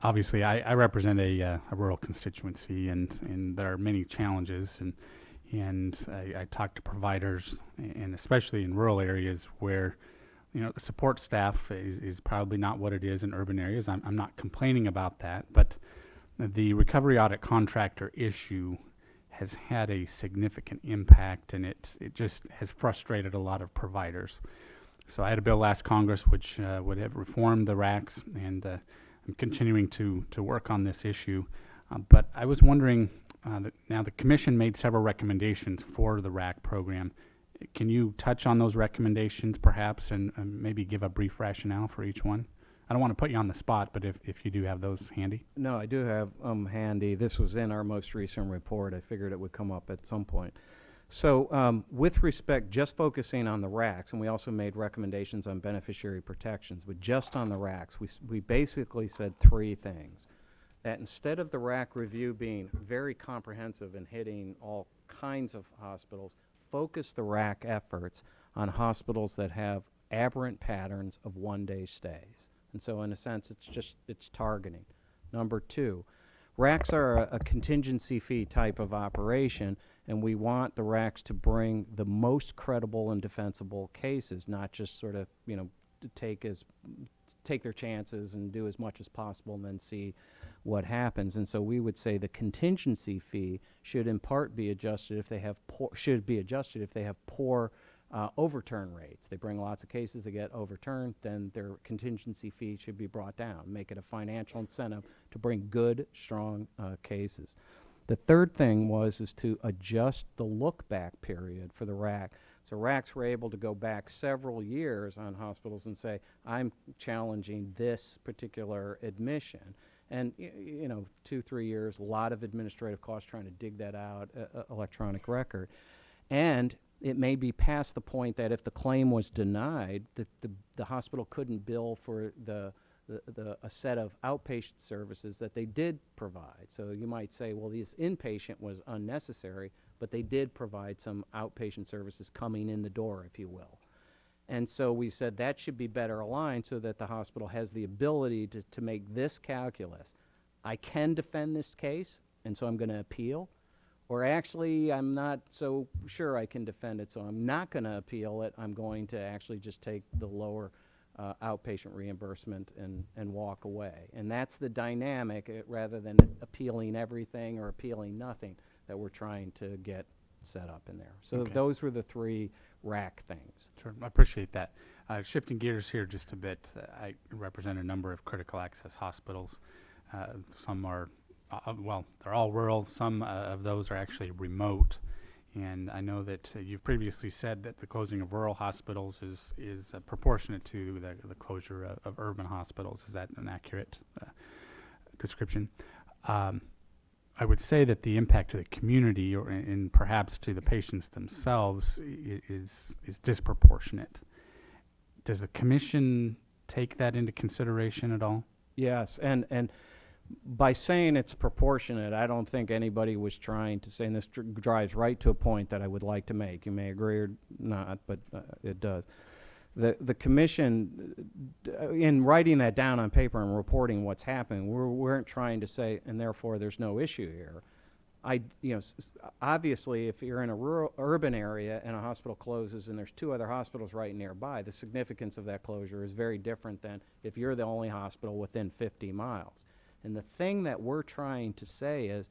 Obviously, I represent a rural constituency, and there are many challenges, and I talk to providers, and especially in rural areas where the support staff is probably not what it is in urban areas. I'm not complaining about that, but the recovery audit contractor issue has had a significant impact, and it just has frustrated a lot of providers. So I had a bill last Congress which would have reformed the RACs, and I'm continuing to work on this issue. But I was wondering, now the Commission made several recommendations for the RAC program. Can you touch on those recommendations perhaps, and maybe give a brief rationale for each one? I don't want to put you on the spot, but if you do have those handy. No, I do have handy. This was in our most recent report. I figured it would come up at some point. So with respect, just focusing on the RACs, and we also made recommendations on beneficiary protections, but just on the RACs, we basically said three things. That instead of the RAC review being very comprehensive and hitting all kinds of hospitals, focus the RAC efforts on hospitals that have aberrant patterns of one-day stays. And so in a sense, it's targeting. Number two, RACs are a contingency fee type of operation, and we want the RACs to bring the most credible and defensible cases, not just sort of, to take their chances and do as much as possible and then see what happens. And so we would say the contingency fee should in part be adjusted if they have poor overturn rates. They bring lots of cases that get overturned, then their contingency fee should be brought down, make it a financial incentive to bring good, strong cases. The third thing is to adjust the look-back period for the RAC. So RACs were able to go back several years on hospitals and say, I'm challenging this particular admission. And, 2-3 years, a lot of administrative costs trying to dig that out, electronic record. And it may be past the point that if the claim was denied, that the hospital couldn't bill for a set of outpatient services that they did provide. So you might say, well, this inpatient was unnecessary, but they did provide some outpatient services coming in the door, if you will. And so we said that should be better aligned so that the hospital has the ability to make this calculus. I can defend this case, and so I'm going to appeal. Or actually, I'm not so sure I can defend it, so I'm not going to appeal it. I'm going to actually just take the lower outpatient reimbursement and walk away. And that's the dynamic, rather than appealing everything or appealing nothing, that we're trying to get set up in there. So Okay. Those were the three RAC things. Sure, I appreciate that. Shifting gears here just a bit, I represent a number of critical access hospitals. Some are they're all rural. Some of those are actually remote. And I know that you've previously said that the closing of rural hospitals is proportionate to the closure of urban hospitals. Is that an accurate description? I would say that the impact to the community, and perhaps to the patients themselves, is disproportionate. Does the Commission take that into consideration at all? Yes, and by saying it's proportionate, I don't think anybody was trying to say, and this drives right to a point that I would like to make. You may agree or not, but it does. The Commission, in writing that down on paper and reporting what's happening, we weren't trying to say, and therefore there's no issue here. Obviously, if you're in a urban area and a hospital closes and there's two other hospitals right nearby, the significance of that closure is very different than if you're the only hospital within 50 miles. And the thing that we're trying to say is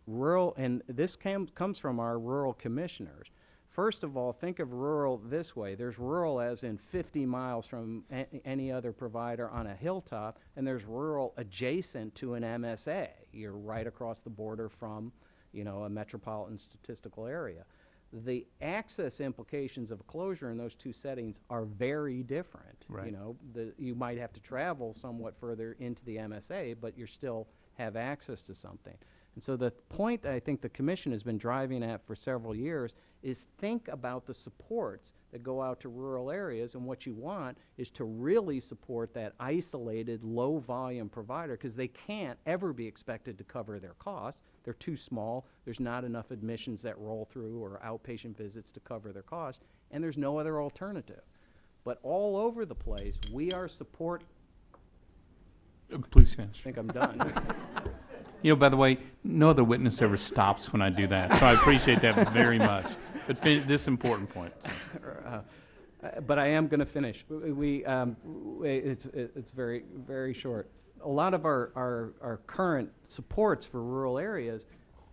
rural, and this comes from our rural commissioners. First of all, think of rural this way. There's rural as in 50 miles from any other provider on a hilltop, and there's rural adjacent to an MSA. You're right across the border from, a metropolitan statistical area. The access implications of closure in those two settings are very different. Right. You might have to travel somewhat further into the MSA, but you still have access to something. And so the point that I think the Commission has been driving at for several years is think about the supports that go out to rural areas, and what you want is to really support that isolated, low-volume provider, because they can't ever be expected to cover their costs. They're too small. There's not enough admissions that roll through or outpatient visits to cover their costs, and there's no other alternative. But all over the place, we are Please I finish. think I'm done. You know, by the way, no other witness ever stops when I do that, so I appreciate that very much. But this important point. But I am going to finish. It's very, very short. A lot of our current supports for rural areas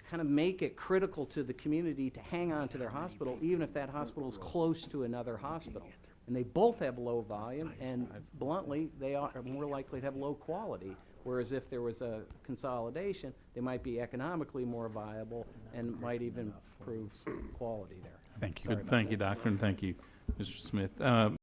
kind of make it critical to the community to hang on to their hospital, even if that hospital is close to another hospital. And they both have low volume, and bluntly, they are more likely to have low quality. Whereas if there was a consolidation, they might be economically more viable and might even improve quality there. Thank you. Sorry Good. about Thank that. you, Doctor, and thank you, Mr. Smith.